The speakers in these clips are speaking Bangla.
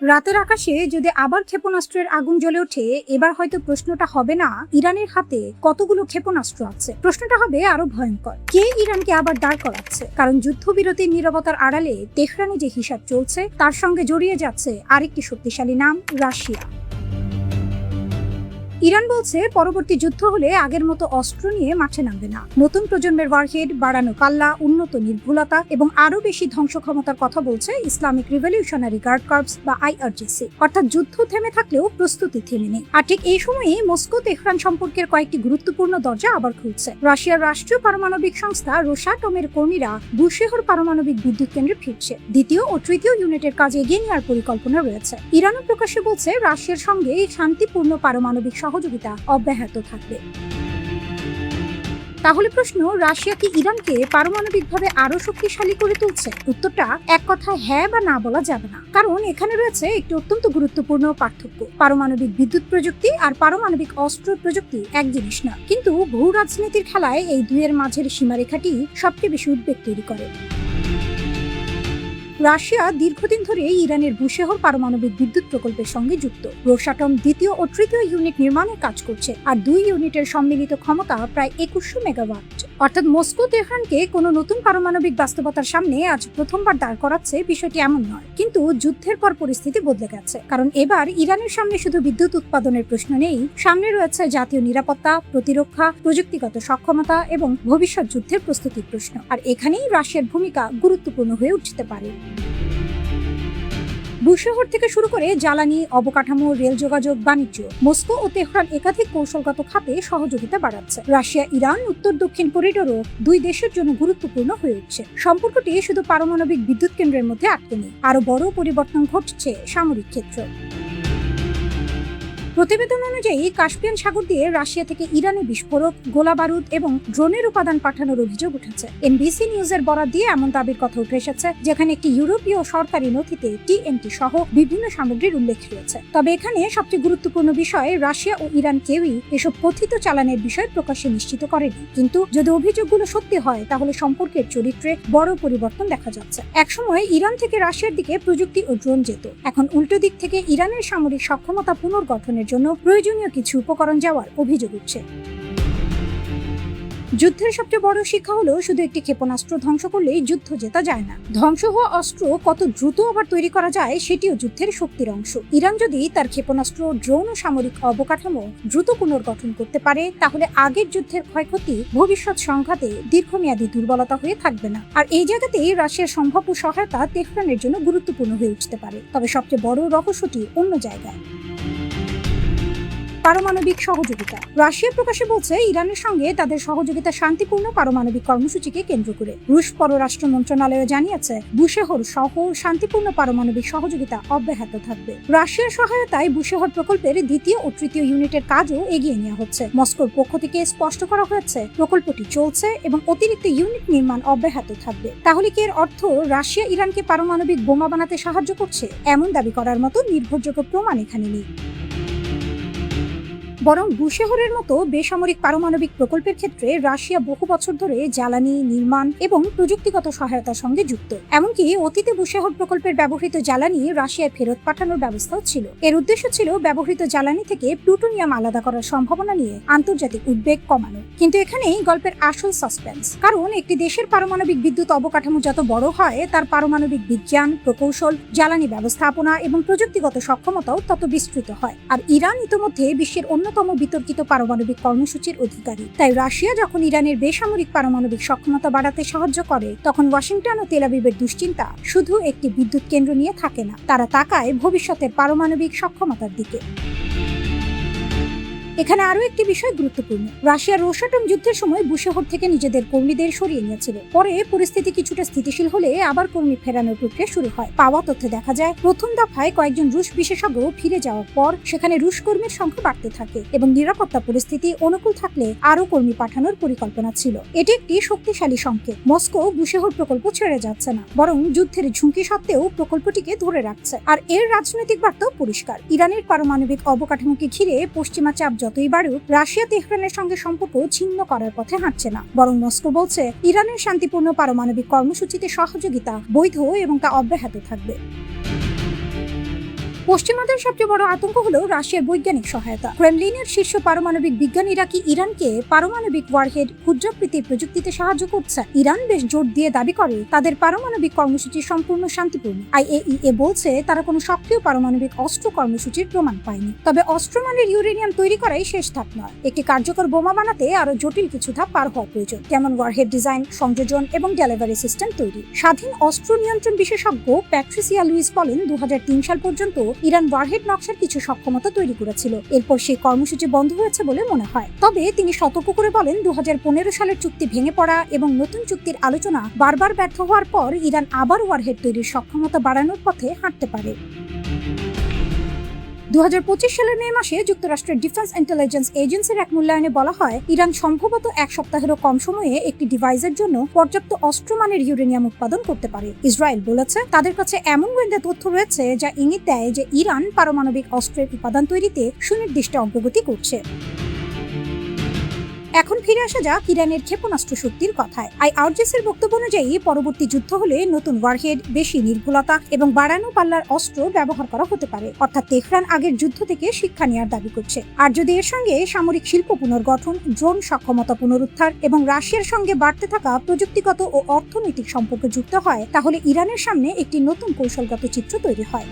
রাতের আকাশে যদি আবার ক্ষেপণাস্ত্রের আগুন জ্বলে ওঠে, এবার হয়তো প্রশ্নটা হবে না ইরানের হাতে কতগুলো ক্ষেপণাস্ত্র আছে, প্রশ্নটা হবে আরো ভয়ঙ্কর, কে ইরানকে আবার দাঁড় করাচ্ছে। কারণ যুদ্ধবিরতির নীরবতার আড়ালে তেহরানে যে হিসাব চলছে তার সঙ্গে জড়িয়ে যাচ্ছে আরেকটি শক্তিশালী নাম, রাশিয়া। ইরান বলছে পরবর্তী যুদ্ধ হলে আগের মতো অস্ত্র নিয়ে মাঠে নামবে না। নতুন প্রজন্মের ওয়ারহেড, বাড়ানো পাল্লা, উন্নত নির্ভুলতা এবং আরো বেশি ধ্বংস ক্ষমতার কথা বলছে ইসলামিক রিভলিউশনারি গার্ড কর্পস বা IRGC। অর্থাৎ যুদ্ধ থেমে থাকলেও প্রস্তুতি থেমে নেই। আর ঠিক এই সময়েই মস্কো তেহরান সম্পর্কের কয়েকটি গুরুত্বপূর্ণ দরজা আবার খুলছে। রাশিয়ার রাষ্ট্রীয় পারমাণবিক সংস্থা রোসাটমের কর্মীরা বুশেহর পারমাণবিক বিদ্যুৎ কেন্দ্রে ফিরছে। দ্বিতীয় ও তৃতীয় ইউনিটের কাজ এগিয়ে নেওয়ার পরিকল্পনা রয়েছে। ইরানও প্রকাশ্যে বলছে রাশিয়ার সঙ্গে শান্তিপূর্ণ পারমাণবিক সহযোগিতা অব্যাহত থাকবে। তাহলে প্রশ্ন, রাশিয়া কি ইরানকে পারমাণবিকভাবে আরো শক্তিশালী করে তুলছে? উত্তরটা এক কথায় হ্যাঁ বা না বলা যাবে না, কারণ এখানে রয়েছে একটি অত্যন্ত গুরুত্বপূর্ণ পার্থক্য। পারমাণবিক বিদ্যুৎ প্রযুক্তি আর পারমাণবিক অস্ত্র প্রযুক্তি এক জিনিস না, কিন্তু ভূ রাজনীতির খেলায় এই দুইয়ের মাঝের সীমারেখাটি সবচেয়ে বেশি উদ্বেগ তৈরি করে। রাশিয়া দীর্ঘদিন ধরে ইরানের বুশেহর পারমাণবিক বিদ্যুৎ প্রকল্পের সঙ্গে যুক্ত। রোসাটম দ্বিতীয় ও তৃতীয় ইউনিট নির্মাণের কাজ করছে, আর দুই ইউনিটের সম্মিলিত ক্ষমতা প্রায় 2100 মেগাওয়াট। অর্থাৎ মস্কো তেহরানকে কোনো নতুন পারমাণবিক বাস্তবতার সামনে আজ প্রথমবার দাঁড় করাচ্ছে, বিষয়টি এমন নয়। কিন্তু যুদ্ধের পর পরিস্থিতি বদলে গেছে, কারণ এবার ইরানের সামনে শুধু বিদ্যুৎ উৎপাদনের প্রশ্ন নেই, সামনে রয়েছে জাতীয় নিরাপত্তা, প্রতিরক্ষা, প্রযুক্তিগত সক্ষমতা এবং ভবিষ্যৎ যুদ্ধের প্রস্তুতির প্রশ্ন। আর এখানেই রাশিয়ার ভূমিকা গুরুত্বপূর্ণ হয়ে উঠতে পারে। বুশেহর থেকে শুরু করে জ্বালানি, অবকাঠামো, রেল যোগাযোগ, বাণিজ্য, মস্কো ও তেহরান একাধিক কৌশলগত খাতে সহযোগিতা বাড়াচ্ছে। রাশিয়া ইরান উত্তর দক্ষিণ করিডোরও দুই দেশের জন্য গুরুত্বপূর্ণ হয়ে উঠছে। সম্পর্কটি শুধু পারমাণবিক বিদ্যুৎ কেন্দ্রের মধ্যে আটকে নেই, আরো বড় পরিবর্তন ঘটছে সামরিক ক্ষেত্র। প্রতিবেদন অনুযায়ী কাস্পিয়ান সাগর দিয়ে রাশিয়া থেকে ইরানে বিস্ফোরক, গোলা বারুদ এবং ড্রোনের উপাদান পাঠানোর অভিযোগ উঠেছে। NBC নিউজের বরাত দিয়ে এমন দাবির কথা উঠে এসেছে, যেখানে একটি ইউরোপীয় সরকারি নথিতে TNT সহ বিভিন্ন সামগ্রীর উল্লেখ রয়েছে। তবে এখানে সবচেয়ে গুরুত্বপূর্ণ বিষয়, রাশিয়া ও ইরান কেউই এসব কথিত চালানের বিষয় প্রকাশ্যে নিশ্চিত করেনি। কিন্তু যদি অভিযোগগুলো সত্যি হয়, তাহলে সম্পর্কের চরিত্রে বড় পরিবর্তন দেখা যাচ্ছে। একসময় ইরান থেকে রাশিয়ার দিকে প্রযুক্তি ও ড্রোন যেত, এখন উল্টো দিক থেকে ইরানের সামরিক সক্ষমতা পুনর্গঠনের জন্য প্রয়োজনীয় কিছু উপকরণ যাওয়ার অভিযোগ উঠছে। যুদ্ধের সবচেয়ে বড় শিক্ষা হলো, শুধু একটি ক্ষেপণাস্ত্র ধ্বংস করলেই যুদ্ধ জেতা যায় না। ধ্বংস হওয়া অস্ত্র কত দ্রুত আবার তৈরি করা যায়, সেটিও যুদ্ধের শক্তির অংশ। ইরান যদি তার ক্ষেপণাস্ত্র, ড্রোন ও সামরিক অবকাঠামো দ্রুত পুনর্গঠন করতে পারে, তাহলে আগের যুদ্ধের ক্ষয়ক্ষতি ভবিষ্যৎ সংঘাতে দীর্ঘমেয়াদী দুর্বলতা হয়ে থাকবে না। আর এই জায়গাতেই রাশিয়ার সম্ভাব্য সহায়তা তেহরানের জন্য গুরুত্বপূর্ণ হয়ে উঠতে পারে। তবে সবচেয়ে বড় রহস্যটি অন্য জায়গায়। পারমাণবিক সহযোগিতা। রাশিয়া প্রকাশ্যে বলছে ইরানের সঙ্গে তাদের সহযোগিতা শান্তিপূর্ণ পারমাণবিক কর্মসূচিকে কেন্দ্র করে। রুশ পররাষ্ট্র মন্ত্রণালয় জানিয়েছে বুশেহর সহ শান্তিপূর্ণ পারমাণবিক সহযোগিতা অব্যাহত থাকবে। রাশিয়ার সহায়তায় বুশেহর প্রকল্পের দ্বিতীয় ও তৃতীয় ইউনিটের কাজও এগিয়ে নেওয়া হচ্ছে। মস্কোর পক্ষ থেকে স্পষ্ট করা হয়েছে প্রকল্পটি চলছে এবং অতিরিক্ত ইউনিট নির্মাণ অব্যাহত থাকবে। তাহলে কি এর অর্থ রাশিয়া ইরানকে পারমাণবিক বোমা বানাতে সাহায্য করছে? এমন দাবি করার মতো নির্ভরযোগ্য প্রমাণ এখানে নেই। বরং বুশেহরের মতো বেসামরিক পারমাণবিক প্রকল্পের ক্ষেত্রে রাশিয়া বহু বছর ধরে জ্বালানি, নির্মাণ এবং প্রযুক্তিগত সহায়তার সঙ্গে যুক্ত। এমনকি অতীতে বুশেহর প্রকল্পের ব্যবহৃত জ্বালানি রাশিয়ায় ফেরত পাঠানোর ব্যবস্থাও ছিল। এর উদ্দেশ্য ছিল ব্যবহৃত জ্বালানি থেকে প্লুটোনিয়াম আলাদা করার সম্ভাবনা নিয়ে আন্তর্জাতিক উদ্বেগ কমানো। কিন্তু এখানেই গল্পের আসল সাসপেন্স, কারণ একটি দেশের পারমাণবিক বিদ্যুৎ অবকাঠামো যত বড় হয়, তার পারমাণবিক বিজ্ঞান, প্রকৌশল, জ্বালানি ব্যবস্থাপনা এবং প্রযুক্তিগত সক্ষমতাও তত বিস্তৃত হয়। আর ইরান ইতিমধ্যে বিশ্বের অন্যতম বিতর্কিত পারমাণবিক কর্মসূচির অধিকারী। তাই রাশিয়া যখন ইরানের বেসামরিক পারমাণবিক সক্ষমতা বাড়াতে সাহায্য করে, তখন ওয়াশিংটন ও তেল আবিবের দুশ্চিন্তা শুধু একটি বিদ্যুৎ কেন্দ্র নিয়ে থাকে না, তারা তাকায় ভবিষ্যতের পারমাণবিক সক্ষমতার দিকে। এখানে আরো একটি বিষয় গুরুত্বপূর্ণ। রাশিয়া রোসাটম যুদ্ধের সময় বুশেহর থেকে নিজেদের কর্মীদের সরিয়ে নিয়েছিল। পরে পরিস্থিতি কিছুটা স্থিতিশীল হলে আবার কর্মী ফেরানোর প্রক্রিয়া শুরু হয়। পাওয়া তথ্যে দেখা যায়, প্রথম দফায় কয়েকজন রুশ বিশেষজ্ঞ ফিরে যাওয়ার পর সেখানে রুশ কর্মীর সংখ্যা বাড়তে থাকে এবং নিরাপত্তা পরিস্থিতি অনুকূল থাকলে আরো কর্মী পাঠানোর পরিকল্পনা ছিল। এটি একটি শক্তিশালী সংকেত। মস্কো বুশেহর প্রকল্প ছেড়ে যাচ্ছে না, বরং যুদ্ধের ঝুঁকি সত্ত্বেও প্রকল্পটিকে ধরে রাখছে। আর এর রাজনৈতিক বার্তাও পরিষ্কার। ইরানের পারমাণবিক অবকাঠামোকে ঘিরে পশ্চিমা চাপ যতই বাড়ুক, রাশিয়া তেহরানের সঙ্গে সম্পর্ক ছিন্ন করার পথে হাঁটছে না, বরং মস্কো বলছে ইরানের শান্তিপূর্ণ পারমাণবিক কর্মসূচিতে সহযোগিতা বৈধ এবং তা অব্যাহত থাকবে। পশ্চিমাদের সবচেয়ে বড় আতঙ্ক হলো রাশিয়ার বৈজ্ঞানিক সহায়তা। ক্রেমলিনের শীর্ষ পারমাণবিক বিজ্ঞানীরা কি ইরানকে পারমাণবিক ওয়ারহেড ক্ষুদ্রাকৃতির প্রযুক্তিতে সাহায্য করছে? ইরান বেশ জোর দিয়ে দাবি করে তাদের পারমাণবিক কর্মসূচি সম্পূর্ণ শান্তিপূর্ণ। IAEA বলছে তারা কোনো সক্রিয় পারমাণবিক অস্ত্র কর্মসূচির প্রমাণ পায়নি। তবে অস্ত্রমানের ইউরেনিয়াম তৈরি করাই শেষ ধাপ নয়। একটি কার্যকর বোমা বানাতে আরো জটিল কিছু ধাপ পার হওয়া প্রয়োজন, যেমন ওয়ারহেড ডিজাইন, সংযোজন এবং ডেলিভারি সিস্টেম তৈরি। স্বাধীন অস্ত্র নিয়ন্ত্রণ বিশেষজ্ঞ প্যাট্রিসিয়া লুইস বলেন, 2003 সাল পর্যন্ত ইরান ওয়ারহেড নকশার কিছু সক্ষমতা তৈরি করেছিল। এরপর সেই কর্মসূচি বন্ধ হয়েছে বলে মনে হয়। তবে তিনি সতর্ক করে বলেন, 2015 সালের চুক্তি ভেঙে পড়া এবং নতুন চুক্তির আলোচনা বারবার ব্যর্থ হওয়ার পর ইরান আবার ওয়ারহেড তৈরির সক্ষমতা বাড়ানোর পথে হাঁটতে পারে। 2025 সালের মে মাসে যুক্তরাষ্ট্রের ডিফেন্স ইন্টেলিজেন্স এজেন্সির এক মূল্যায়নে বলা হয়, ইরান সম্ভবত এক সপ্তাহেরও কম সময়ে একটি ডিভাইসের জন্য পর্যাপ্ত অস্ত্রমানের ইউরেনিয়াম উৎপাদন করতে পারে। ইসরায়েল বলেছে তাদের কাছে এমন গোয়েন্দা তথ্য রয়েছে যা ইঙ্গিত দেয় যে ইরান পারমাণবিক অস্ত্রের উপাদান তৈরিতে সুনির্দিষ্ট অগ্রগতি করছে। এখন ফিরে আসা যাক ইরানের ক্ষেপণাস্ত্র শক্তির কথায়। IRGCর বক্তব্য অনুযায়ী পরবর্তী যুদ্ধ হলে নতুন ওয়ারহেড, বেশি নির্ভুলতা এবং বাড়ানো পাল্লার অস্ত্র ব্যবহার করা হতে পারে। অর্থাৎ তেহরান আগের যুদ্ধ থেকে শিক্ষা নেওয়ার দাবি করছে। আর যদি এর সঙ্গে সামরিক শিল্প পুনর্গঠন, ড্রোন সক্ষমতা পুনরুদ্ধার এবং রাশিয়ার সঙ্গে বাড়তে থাকা প্রযুক্তিগত ও অর্থনৈতিক সম্পর্ক যুক্ত হয়, তাহলে ইরানের সামনে একটি নতুন কৌশলগত চিত্র তৈরি হয়।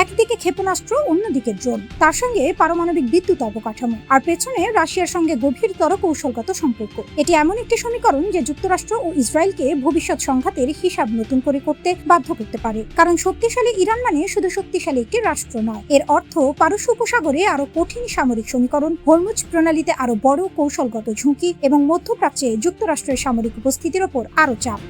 একদিকে ক্ষেপণাস্ত্র, অন্যদিকে ড্রোন, তার সঙ্গে পারমাণবিক বিদ্যুৎ অবকাঠামো, আর পেছনে রাশিয়ার সঙ্গে গভীরতর কৌশলগত সম্পর্ক। এটি এমন একটি সমীকরণ যে যুক্তরাষ্ট্র ও ইসরায়েলকে ভবিষ্যৎ সংঘাতের হিসাব নতুন করে করতে বাধ্য করতে পারে। কারণ শক্তিশালী ইরান মানে শুধু শক্তিশালী একটি রাষ্ট্র নয়, এর অর্থ পারস্য উপসাগরে আরো কঠিন সামরিক সমীকরণ, হরমুজ প্রণালীতে আরো বড় কৌশলগত ঝুঁকি এবং মধ্যপ্রাচ্যে যুক্তরাষ্ট্রের সামরিক উপস্থিতির ওপর আরো চাপ।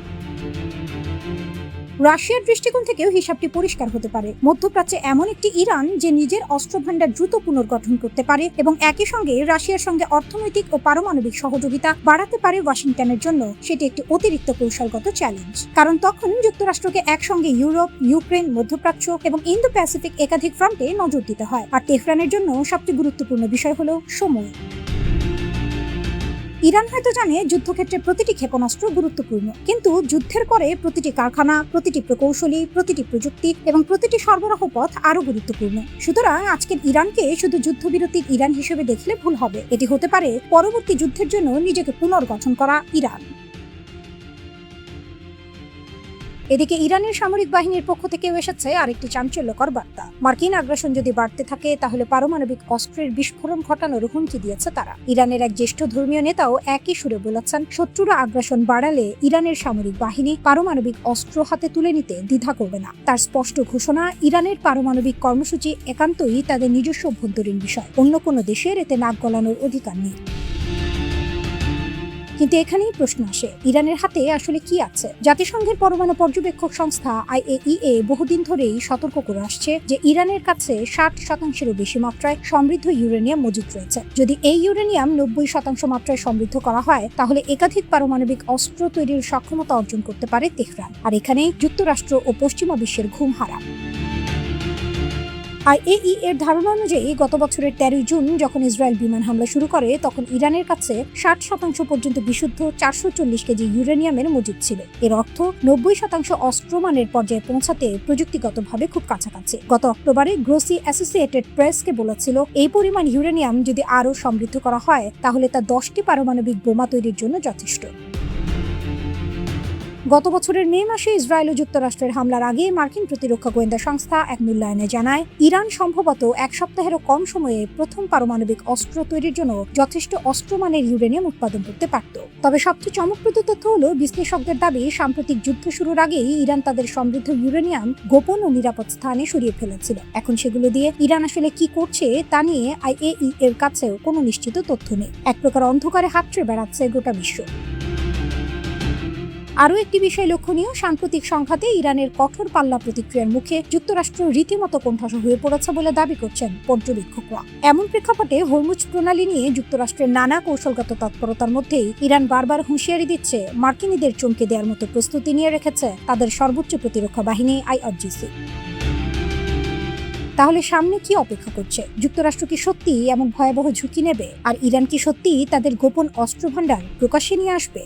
রাশিয়ার দৃষ্টিকোণ থেকেও হিসাবটি পরিষ্কার হতে পারে। মধ্যপ্রাচ্যে এমন একটি ইরান যে নিজের অস্ত্রভান্ডার দ্রুত পুনর্গঠন করতে পারে এবং একই সঙ্গে রাশিয়ার সঙ্গে অর্থনৈতিক ও পারমাণবিক সহযোগিতা বাড়াতে পারে ওয়াশিংটনের জন্য, সেটি একটি অতিরিক্ত কৌশলগত চ্যালেঞ্জ। কারণ তখন যুক্তরাষ্ট্রকে একসঙ্গে ইউরোপ, ইউক্রেন, মধ্যপ্রাচ্য এবং ইন্দো প্যাসিফিক একাধিক ফ্রন্টে নজর দিতে হয়। আর তেহরানের জন্য সবচেয়ে গুরুত্বপূর্ণ বিষয় হলো সময়। ইরান হয়তো জানে যুদ্ধক্ষেত্রে প্রতিটি ক্ষেপণাস্ত্র গুরুত্বপূর্ণ, কিন্তু যুদ্ধের পরে প্রতিটি কারখানা, প্রতিটি প্রকৌশলী, প্রতিটি প্রযুক্তি এবং প্রতিটি সরবরাহ পথ আরো গুরুত্বপূর্ণ। সুতরাং আজকের ইরানকে শুধু যুদ্ধবিরতির ইরান হিসেবে দেখলে ভুল হবে। এটি হতে পারে পরবর্তী যুদ্ধের জন্য নিজেকে পুনর্গঠন করা ইরান। এদিকে ইরানের সামরিক বাহিনীর পক্ষ থেকেও এসেছে আরেকটি চাঞ্চল্যকর বার্তা। মার্কিন আগ্রাসন যদি বাড়তে থাকে, তাহলে পারমাণবিক অস্ত্রের বিস্ফোরণ ঘটানোর হুমকি দিয়েছে তারা। ইরানের এক জ্যেষ্ঠ ধর্মীয় নেতাও একই সুরে বলেছেন, শত্রুরা আগ্রাসন বাড়ালে ইরানের সামরিক বাহিনী পারমাণবিক অস্ত্র হাতে তুলে নিতে দ্বিধা করবে না। তার স্পষ্ট ঘোষণা, ইরানের পারমাণবিক কর্মসূচি একান্তই তাদের নিজস্ব অভ্যন্তরীণ বিষয়, অন্য কোনো দেশের এতে নাক গলানোর অধিকার নেই। কিন্তু এখানেই প্রশ্ন আসে, ইরানের হাতে আসলে কি আছে? জাতিসংঘের পরমাণু পর্যবেক্ষক সংস্থা IAEA বহুদিন ধরেই সতর্ক করে আসছে যে ইরানের কাছে 60%-এরও বেশি মাত্রায় সমৃদ্ধ ইউরেনিয়াম মজুদ রয়েছে। যদি এই ইউরেনিয়াম 90% মাত্রায় সমৃদ্ধ করা হয়, তাহলে একাধিক পারমাণবিক অস্ত্র তৈরির সক্ষমতা অর্জন করতে পারে তেহরান। আর এখানেই যুক্তরাষ্ট্র ও পশ্চিমা বিশ্বের ঘুম হারাম। IAEA এর ধারণা অনুযায়ী গত বছরের 13 জুন যখন ইসরায়েল বিমান হামলা শুরু করে, তখন ইরানের কাছে 60% পর্যন্ত বিশুদ্ধ 440 কেজি ইউরেনিয়ামের মজুদ ছিল। এর অর্থ 90% অস্ত্রমানের পর্যায়ে পৌঁছাতে প্রযুক্তিগতভাবে খুব কাছাকাছি। গত অক্টোবরে গ্রোসি অ্যাসোসিয়েটেড প্রেসকে বলেছিল, এই পরিমাণ ইউরেনিয়াম যদি আরও সমৃদ্ধ করা হয়, তাহলে তা 10টি পারমাণবিক বোমা তৈরির জন্য যথেষ্ট। গত বছরের মে মাসে ইসরায়েল ও যুক্তরাষ্ট্রের হামলার আগে মার্কিন প্রতিরক্ষা গোয়েন্দা সংস্থা এক মূল্যায়নে জানায়, ইরান সম্ভবত এক সপ্তাহেরও কম সময়ে প্রথম পারমাণবিক অস্ত্র তৈরির জন্য যথেষ্ট অস্ত্রমানের ইউরেনিয়াম উৎপাদন করতে পারত। তবে সবচেয়ে চমকপ্রদ তথ্য হলো, বিশ্লেষকদের দাবি সাম্প্রতিক যুদ্ধ শুরুর আগেই ইরান তাদের সমৃদ্ধ ইউরেনিয়াম গোপন ও নিরাপদ স্থানে সরিয়ে ফেলেছিল। এখন সেগুলো দিয়ে ইরান আসলে কি করছে তা নিয়ে IAEA এর কাছেও কোনো নিশ্চিত তথ্য নেই। এক প্রকার অন্ধকারে হাতড়ে বেড়াচ্ছে গোটা বিশ্ব। আরও একটি বিষয় লক্ষণীয়, সাম্প্রতিক সংঘাতে ইরানের কঠোর পাল্লা প্রতিক্রিয়ার মুখে যুক্তরাষ্ট্র রীতিমতো কোণঠাসা হয়ে পড়েছে বলে দাবি করছেন পর্যবেক্ষকরা। এমন প্রেক্ষাপটে হরমুজ প্রণালী নিয়ে যুক্তরাষ্ট্রের নানা কৌশলগত তৎপরতার মধ্যেই ইরান বারবার হুঁশিয়ারি দিচ্ছে, মার্কিনীদের চমকে দেওয়ার মতো প্রস্তুতি নিয়ে রেখেছে তাদের সর্বোচ্চ প্রতিরক্ষা বাহিনী IRGC। তাহলে সামনে কি অপেক্ষা করছে? যুক্তরাষ্ট্র কি সত্যি এমন ভয়াবহ ঝুঁকি নেবে? আর ইরান কি সত্যি তাদের গোপন অস্ত্রভান্ডার প্রকাশ্যে নিয়ে আসবে?